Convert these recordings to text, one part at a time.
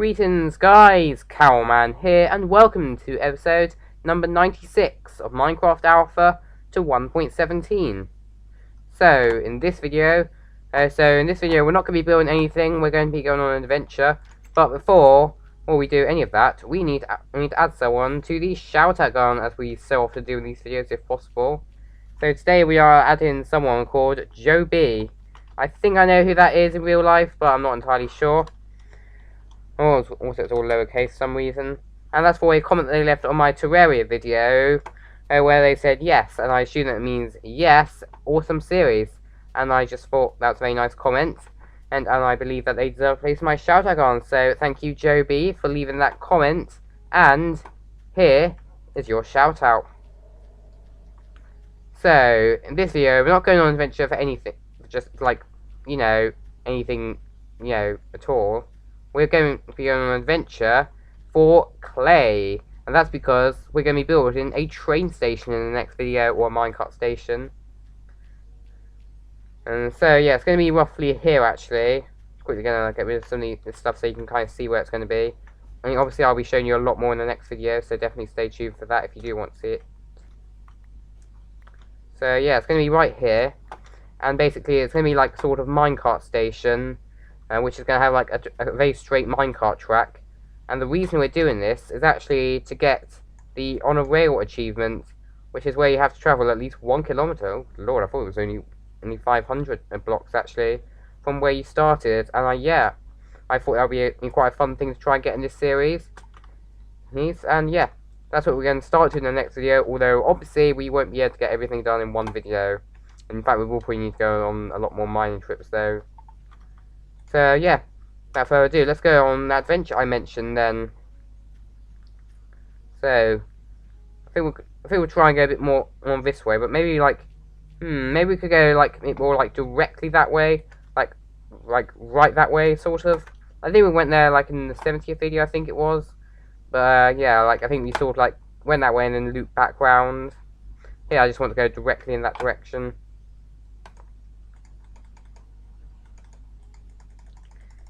Greetings guys, Cowman here, and welcome to episode number 96 of Minecraft Alpha to 1.17. So, in this video, we're not going to be building anything, we're going to be going on an adventure, but before we do any of that, we need to add someone to the shout-out gun, as we so often do in these videos if possible. So today we are adding someone called Joe B. I think I know who that is in real life, but I'm not entirely sure. Oh, also it's all lowercase for some reason. And that's for a comment they left on my Terraria video, where they said yes, and I assume that means yes, awesome series. And I just thought that was a very nice comment, and I believe that they deserve to place my shout out on. So thank you, Joe B, for leaving that comment, and here is your shout out. So, in this video, we're not going on an adventure for anything, just like, anything, at all. We're going to be on an adventure for clay. And that's because we're going to be building a train station in the next video, or a minecart station. And so, yeah, it's going to be roughly here, actually. Quickly going to get rid of some of this stuff so you can kind of see where it's going to be. I mean, obviously, I'll be showing you a lot more in the next video, so definitely stay tuned for that if you do want to see it. So, yeah, it's going to be right here. And basically, it's going to be like sort of minecart station, which is going to have like a very straight minecart track. And the reason we're doing this is actually to get the on a rail achievement, which is where you have to travel at least 1 kilometer. Oh, Lord, I thought it was only 500 blocks actually from where you started. And yeah, I thought that would be quite a fun thing to try and get in this series. And yeah, that's what we're going to start in the next video. Although obviously we won't be able to get everything done in one video. In fact, we will probably need to go on a lot more mining trips though. So yeah, without further ado, let's go on that adventure I mentioned then. So I think we'll try and go a bit more on this way, but maybe like maybe we could go like more like directly that way, like right that way sort of. I think we went there like in the 70th video, I think it was. But yeah, like I think we sort of like went that way and then looped back round. Yeah, I just want to go directly in that direction.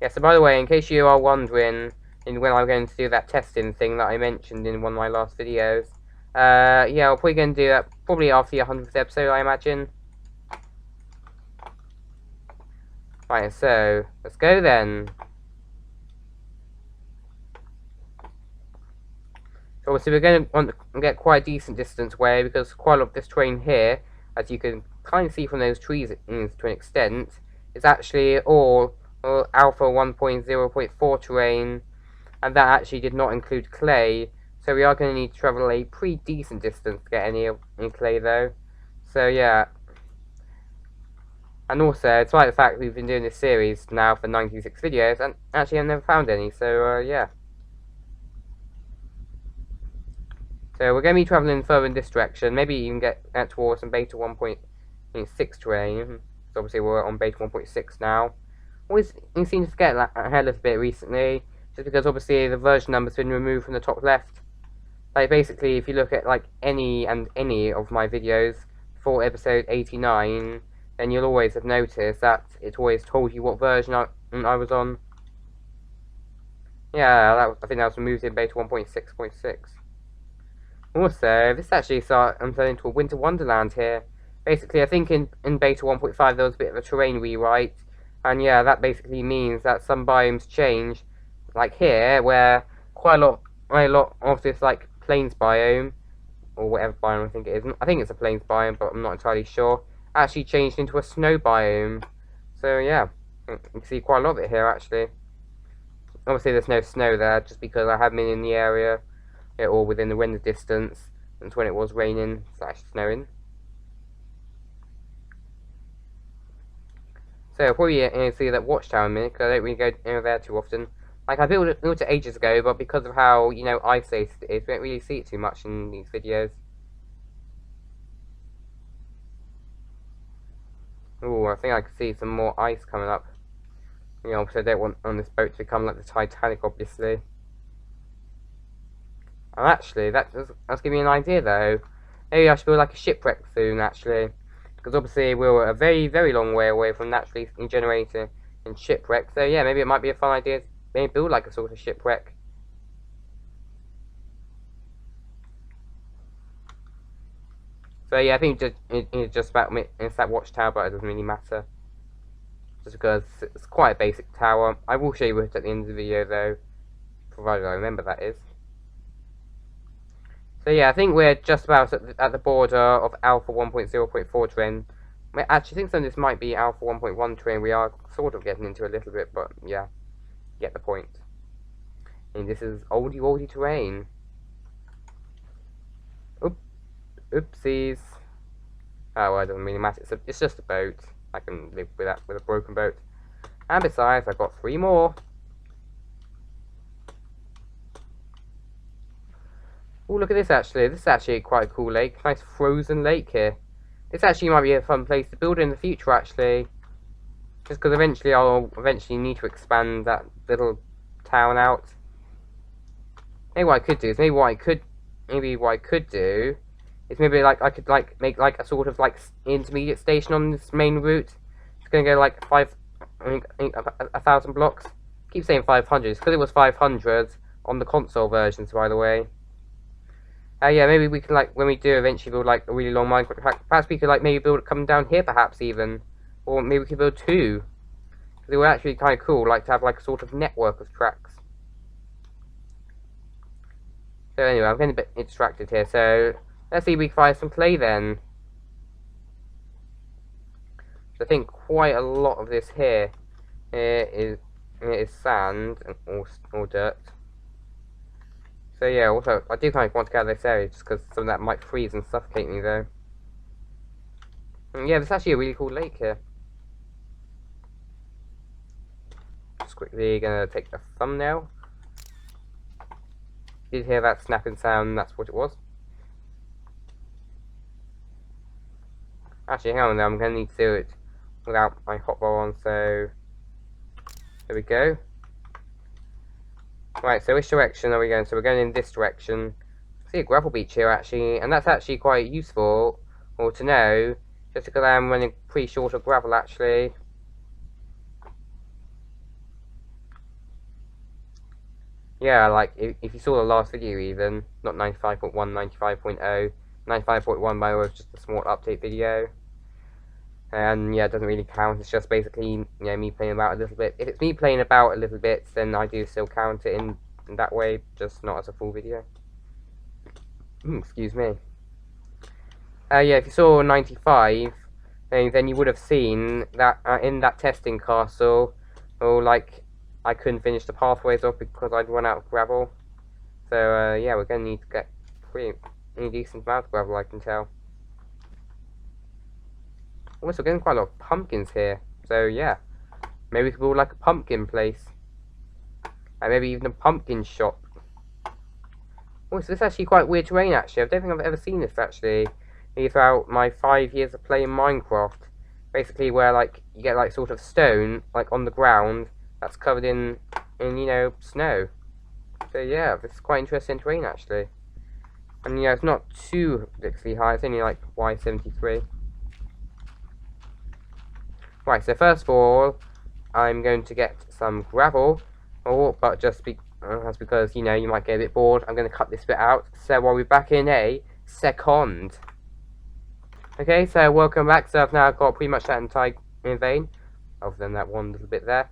Yeah, so by the way, in case you are wondering when I'm going to do that testing thing that I mentioned in one of my last videos, yeah, I'm probably going to do that probably after the 100th episode, I imagine. Right, so, let's go then. So obviously we're going to want to get quite a decent distance away, because quite a lot of this terrain here, as you can kind of see from those trees to an extent, is actually all Alpha 1.0.4 terrain, and that actually did not include clay, so we are going to need to travel a pretty decent distance to get any clay though. So yeah, and also despite the fact we've been doing this series now for 96 videos, and actually I've never found any, so yeah. So we're going to be travelling further in this direction, maybe even get towards some beta 1.6 terrain, so obviously we're on beta 1.6 now. Always seem to forget that ahead a little bit recently, just because obviously the version number's been removed from the top left. Like basically, if you look at like any of my videos for episode 89, then you'll always have noticed that it always told you what version I was on. Yeah, I think that was removed in beta 1.6.6. Also, this actually turned into a winter wonderland here. Basically, I think in beta 1.5 there was a bit of a terrain rewrite. And yeah, that basically means that some biomes change, like here, where quite a lot of this like plains biome, or whatever biome I think it is. I think it's a plains biome, but I'm not entirely sure. Actually changed into a snow biome. So yeah, you can see quite a lot of it here actually. Obviously there's no snow there, just because I haven't been in the area, or within the render distance, since when it was raining / snowing. So I'll probably see that watchtower in a minute, because I don't really go there too often. Like, I built it ages ago, but because of how, isolated it is, we don't really see it too much in these videos. Ooh, I think I can see some more ice coming up. Obviously I don't want on this boat to become like the Titanic, obviously. And actually, that's giving me an idea, though. Maybe I should build like a shipwreck soon, actually. Because obviously we're a very, very long way away from naturally generating in shipwreck. So yeah, maybe it might be a fun idea maybe build like a sort of shipwreck. So yeah, I think it's just about it's that watchtower, but it doesn't really matter. Just because it's quite a basic tower. I will show you it at the end of the video though, provided I remember that is. So yeah, I think we're just about at the border of Alpha 1.0.4 train. I actually think some of this might be Alpha 1.1 train. We are sort of getting into a little bit, but yeah, get the point. And this is oldie terrain. Oopsies. Oh, well, it doesn't really matter. It's just a boat. I can live with that, with a broken boat. And besides, I've got 3 more. Oh, look at this actually. This is actually quite a cool lake. Nice frozen lake here. This actually might be a fun place to build in the future actually. Just because eventually I'll need to expand that little town out. Maybe what I could do is maybe what I could do is maybe like I could like make like a sort of like intermediate station on this main route. It's gonna go like 1,000 blocks. I keep saying 500 because it was 500 on the console versions, by the way. Yeah, maybe we can like when we do eventually build like a really long Minecraft track. Perhaps we could like maybe build it coming down here, perhaps even, or maybe we could build 2. Because it would actually be kind of cool, like to have like a sort of network of tracks. So anyway, I'm getting a bit distracted here. So let's see if we can find some clay then. So I think quite a lot of this here is sand or dirt. So yeah, also I do kind of want to get out of this area just because some of that might freeze and suffocate me though. And yeah, there's actually a really cool lake here. Just quickly gonna take a thumbnail. Did hear that snapping sound? That's what it was. Actually, hang on there. I'm gonna need to do it without my hotbar on. So there we go. Right. So which direction are we going? So we're going in this direction. I see a gravel beach here actually, and that's actually quite useful or to know, just because I'm running pretty short of gravel actually. Yeah, like, if you saw the last video even, not 95.1, 95.0, 95.1 by the way was just a small update video. And yeah, it doesn't really count, it's just basically, you know, me playing about a little bit. If it's me playing about a little bit, then I do still count it in that way, just not as a full video. Excuse me. Yeah, if you saw 95, then you would have seen that in that testing castle, or like, I couldn't finish the pathways up because I'd run out of gravel. So yeah, we're gonna need to get pretty decent amount of gravel, I can tell. Also, we're getting quite a lot of pumpkins here. So yeah, maybe we could build like a pumpkin place, and maybe even a pumpkin shop. Oh, so this is actually quite weird terrain. Actually, I don't think I've ever seen this actually. Throughout my 5 years of playing Minecraft, basically where like you get like sort of stone like on the ground that's covered in you know, snow. So yeah, this is quite interesting terrain actually. And you know, it's not too ridiculously high, it's only like Y73. Right, so first of all, I'm going to get some gravel, but just that's because, you know, you might get a bit bored, I'm going to cut this bit out, so I'll be back in a second. Okay, so welcome back, so I've now got pretty much that entire in vein, other than that one little bit there.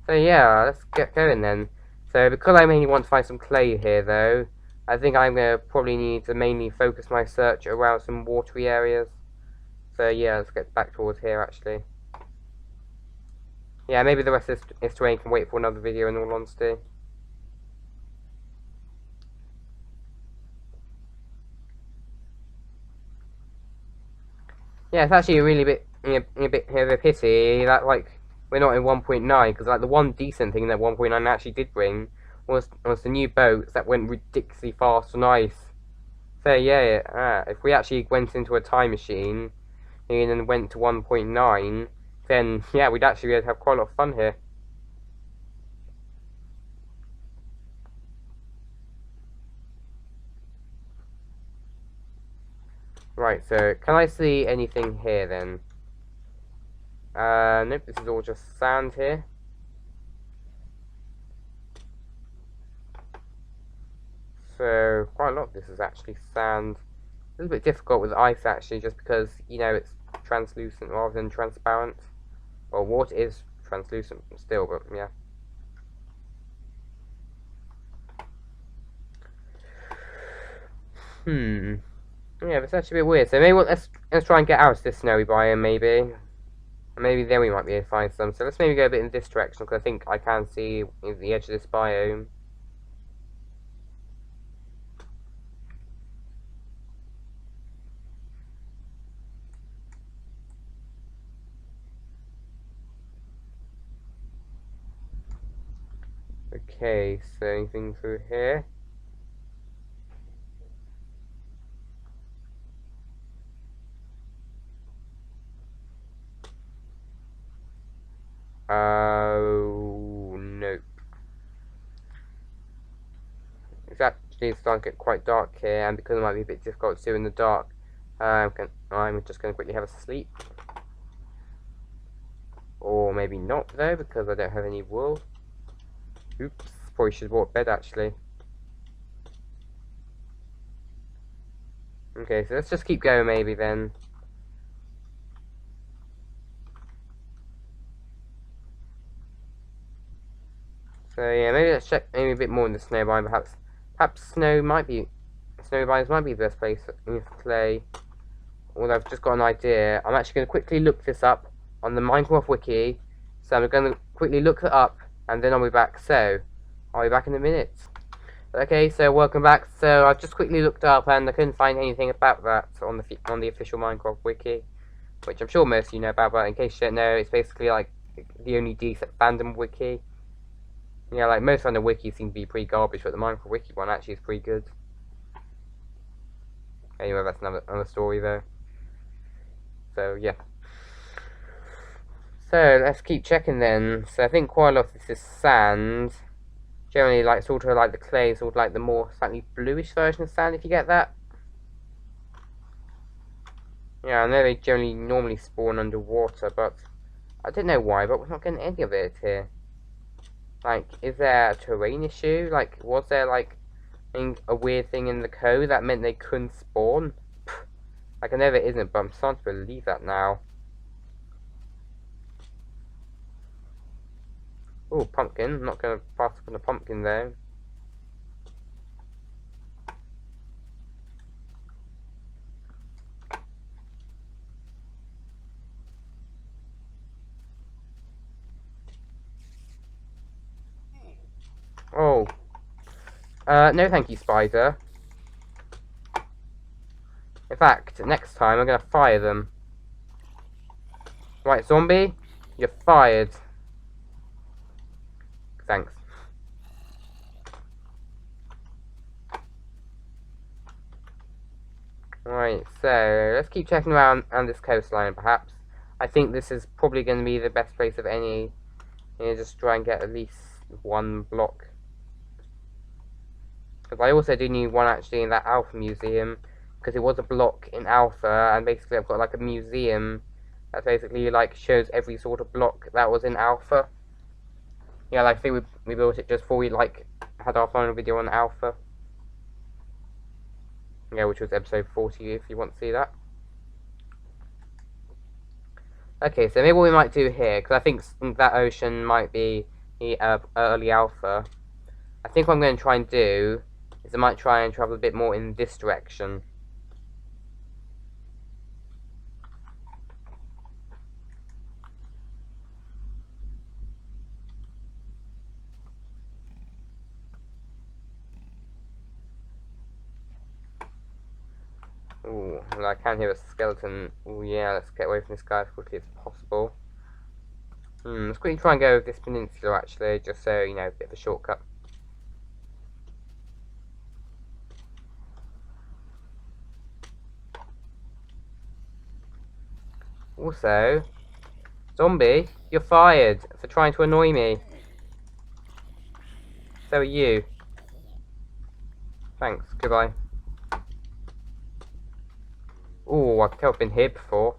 So yeah, let's get going then. So because I mainly want to find some clay here though, I think I'm going to probably need to mainly focus my search around some watery areas. So yeah, let's get back towards here actually. Yeah, maybe the rest of this terrain can wait for another video in all honesty. Yeah, it's actually a really bit of a pity that like we're not in 1.9 because like the one decent thing that 1.9 actually did bring was the new boats that went ridiculously fast on ice. So yeah, if we actually went into a time machine and then went to 1.9, then yeah, we'd actually be able to have quite a lot of fun here. Right, so can I see anything here then? Nope, this is all just sand here. So quite a lot of this is actually sand. A little bit difficult with ice actually, just because you know it's translucent rather than transparent. Well, water is translucent still, but yeah. Yeah, that's actually a bit weird. So maybe let's try and get out of this snowy biome, maybe. Maybe then we might be able to find some. So let's maybe go a bit in this direction, because I think I can see the edge of this biome. Okay, so anything through here? Oh, nope. It's actually starting to get quite dark here, and because it might be a bit difficult to do in the dark, I'm just going to quickly have a sleep. Or maybe not, though, because I don't have any wool. Oops, probably should have bought a bed, actually. Okay, so let's just keep going, maybe, then. So yeah, maybe let's check maybe a bit more in the snow biome. Perhaps snow biomes might be the best place with clay. Although I've just got an idea. I'm actually going to quickly look this up on the Minecraft wiki. So I'm going to quickly look it up, and then I'll be back. So I'll be back in a minute. Okay, so welcome back. So I've just quickly looked up, and I couldn't find anything about that on the official Minecraft wiki, which I'm sure most of you know about. But in case you don't know, it's basically like the only decent fandom wiki. Yeah, like most of the wikis seem to be pretty garbage, but the Minecraft wiki one actually is pretty good. Anyway, that's another story though. So yeah. So let's keep checking then. So I think quite a lot of this is sand. Generally, like sort of like the clay, sort of like the more slightly bluish version of sand. If you get that. Yeah, I know they generally normally spawn underwater, but I don't know why. But we're not getting any of it here. Like, is there a terrain issue? Like, was there, like, a weird thing in the code that meant they couldn't spawn? Pfft. Like, I know there isn't, but I'm starting to believe that now. Oh, pumpkin. I'm not going to pass up on a pumpkin, though. Oh. No thank you, spider. In fact, next time I'm going to fire them. Right, zombie, you're fired. Thanks. Right, so let's keep checking around on this coastline, perhaps. I think this is probably going to be the best place of any. Just try and get at least one block. Because I also do need one actually in that Alpha Museum, because it was a block in Alpha, and basically I've got like a museum that basically like shows every sort of block that was in Alpha. Yeah, like I think we built it just before we like had our final video on Alpha. Yeah, which was episode 40 if you want to see that. Okay, so maybe what we might do here, because I think that ocean might be the early Alpha. I think what I'm going to try and do is I might try and travel a bit more in this direction. Ooh, well, I can hear a skeleton. Ooh, yeah, let's get away from this guy as quickly as possible. Let's quickly try and go over this peninsula, actually, just so, you know, a bit of a shortcut. Also, zombie, you're fired for trying to annoy me. So are you. Thanks, goodbye. Ooh, I can tell I've been here before.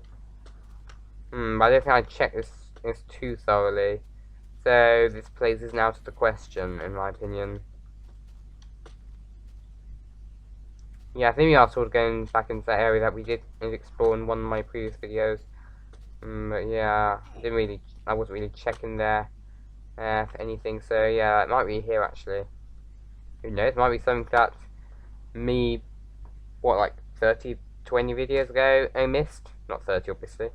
But I don't think I checked this too thoroughly. So, this place is now to the question, in my opinion. Yeah, I think we are sort of going back into that area that we did explore in one of my previous videos. But yeah, I wasn't really checking there for anything. So yeah, it might be here actually. Who knows? It might be something that me, what, like 30, 20 videos ago I missed. Not 30, obviously.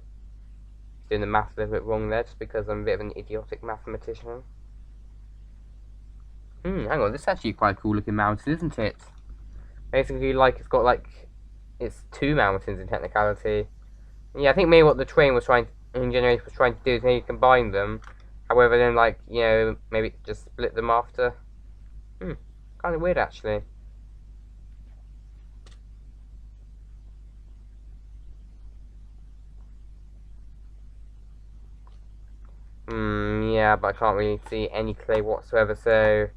Doing the math a little bit wrong there, just because I'm a bit of an idiotic mathematician. Hang on, this is actually quite a cool looking mountain, isn't it? Basically, like, it's got, like, it's two mountains in technicality. Yeah, I think maybe what the train was trying, in Generation was trying to do is maybe combine them. However, then, like, you know, maybe just split them after. Kind of weird, actually. Yeah, but I can't really see any clay whatsoever, so...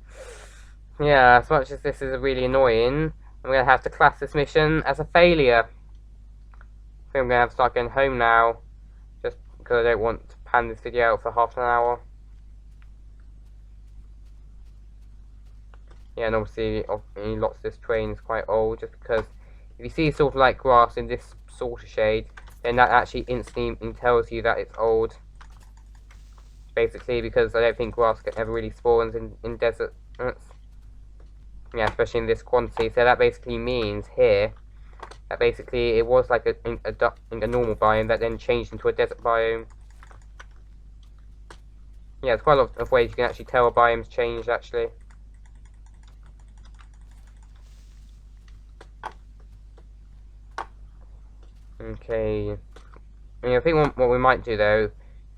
Yeah, as much as this is really annoying, I'm going to have to class this mission as a failure. I think I'm going to have to start going home now, just because I don't want to pan this video out for half an hour. Yeah, and obviously lots of this train is quite old, just because if you see sort of like grass in this sort of shade, then that actually instantly tells you that it's old. Basically, because I don't think grass ever really spawns in deserts. Yeah, especially in this quantity. So that basically means here that basically it was like a normal biome that then changed into a desert biome. Yeah, there's quite a lot of ways you can actually tell a biome's changed actually. Okay. I think what we might do though,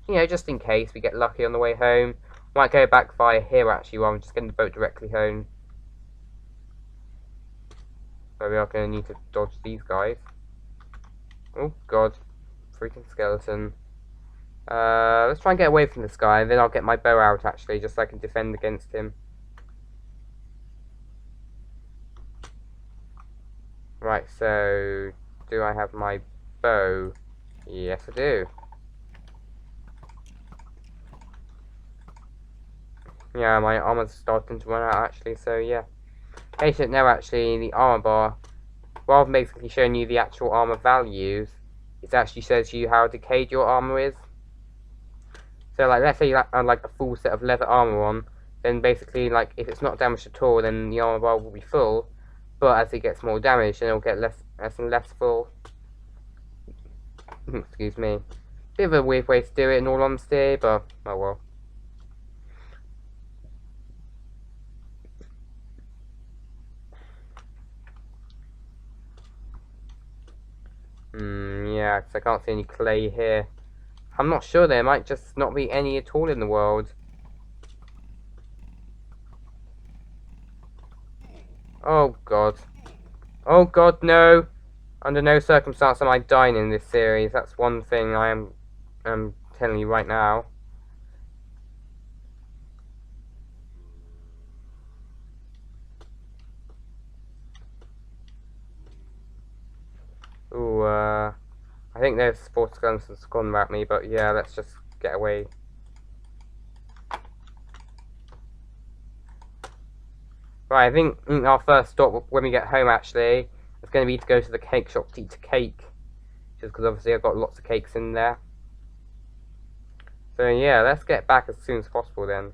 you know, just in case we get lucky on the way home, we might go back via here actually rather than just getting the boat directly home. So we are going to need to dodge these guys. Oh god, freaking skeleton. Let's try and get away from this guy, and then I'll get my bow out actually, just so I can defend against him. Right, so do I have my bow? Yes, I do. Yeah, my armor's starting to run out actually, so yeah. Hey, so now actually, the armor bar, rather than basically showing you the actual armor values, it actually shows you how decayed your armor is. So, like, let's say you have like a full set of leather armor on, then basically, like, if it's not damaged at all, then the armor bar will be full. But as it gets more damaged, then it'll get less and less full. Excuse me. Bit of a weird way to do it, in all honesty, but oh well. Yeah, because I can't see any clay here. I'm not sure, there might just not be any at all in the world. Oh god. Oh god, no! Under no circumstance am I dying in this series. That's one thing I'm telling you right now. Ooh, I think there's sports guns and gone at me, but yeah, let's just get away. Right, I think our first stop when we get home actually is going to be to go to the cake shop to eat a cake. Just because obviously I've got lots of cakes in there. So yeah, let's get back as soon as possible then.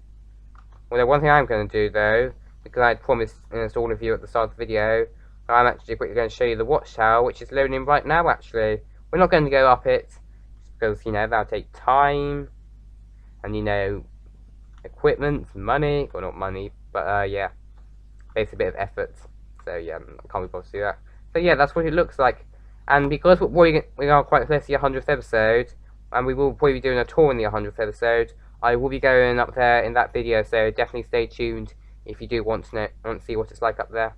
Well, the one thing I'm going to do though, because I had promised to all of you at the start of the video, I'm actually quickly going to show you the watchtower, which is loading right now actually. We're not going to go up it, just because, you know, that'll take time, and you know, equipment, money, well not money, but yeah, takes a bit of effort. So yeah, I can't be bothered to do that. So yeah, that's what it looks like. And because we are quite close to the 100th episode, and we will probably be doing a tour in the 100th episode, I will be going up there in that video, so definitely stay tuned if you do want to see what it's like up there.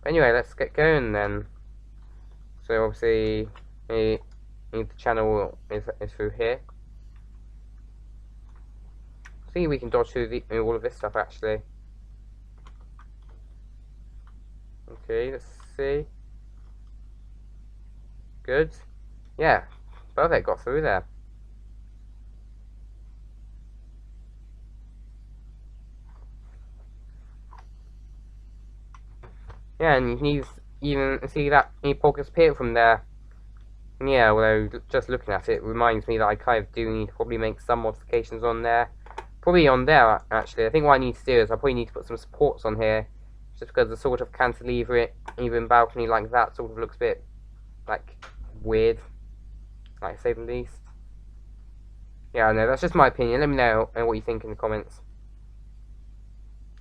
Anyway, let's get going then. So obviously, the channel is through here. See, we can dodge through all of this stuff actually. Okay, let's see. Good. Yeah, perfect, got through there. Yeah, and even see that any pockets appear from there. Yeah, although just looking at it reminds me that I kind of do need to probably make some modifications on there. Probably on there, actually. I think what I need to do is I probably need to put some supports on here. Just because the sort of cantilever even balcony like that sort of looks a bit, like, weird. Like, to say the least. Yeah, I know, that's just my opinion. Let me know what you think in the comments.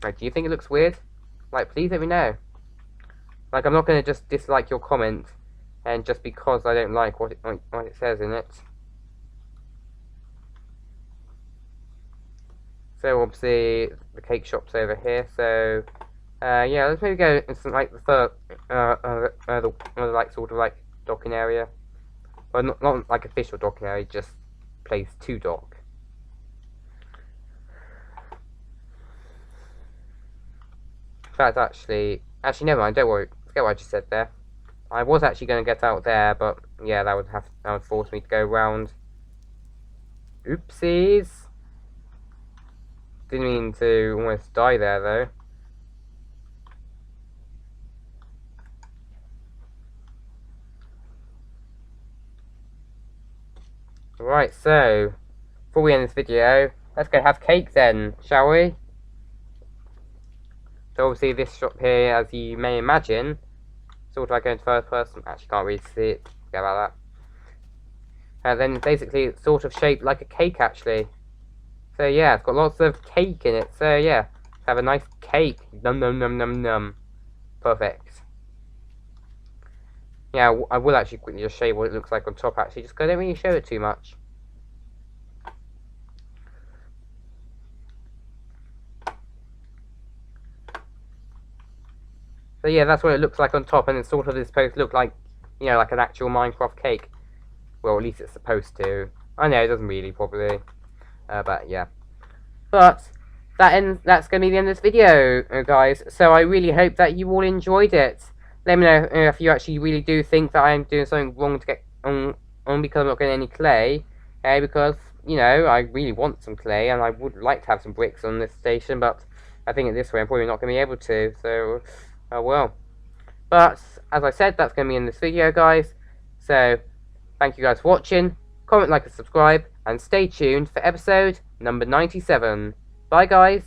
Like, do you think it looks weird? Like, please let me know. Like, I'm not going to just dislike your comment, and just because I don't like what it says in it. So, obviously, the cake shop's over here, so... yeah, let's maybe go into, like, the third... like, sort of, like, docking area. Well, not like, official docking area, just place to dock. In fact, actually, never mind. Don't worry. Forget what I just said there. I was actually going to get out there, but yeah, that would force me to go round. Oopsies. Didn't mean to almost die there though. Right, so before we end this video, let's go have cake then, shall we? So obviously this shop here, as you may imagine, sort of like going to first person. Actually, can't really see it. Forget about that. And then basically it's sort of shaped like a cake, actually. So yeah, it's got lots of cake in it. So yeah, have a nice cake. Num num num num num. Perfect. Yeah, I will actually quickly just show you what it looks like on top, actually, just because I don't really show it too much. So yeah, that's what it looks like on top, and it's sort of supposed to look like, you know, like an actual Minecraft cake. Well, at least it's supposed to. I know, it doesn't really, probably. But yeah. But that's going to be the end of this video, guys. So I really hope that you all enjoyed it. Let me know if you actually really do think that I'm doing something wrong to get on because I'm not getting any clay. Because, you know, I really want some clay, and I would like to have some bricks on this station, but I think at this way I'm probably not going to be able to, so, oh well. But, as I said, that's going to be in this video, guys. So, thank you guys for watching. Comment, like, and subscribe, and stay tuned for episode number 97. Bye, guys.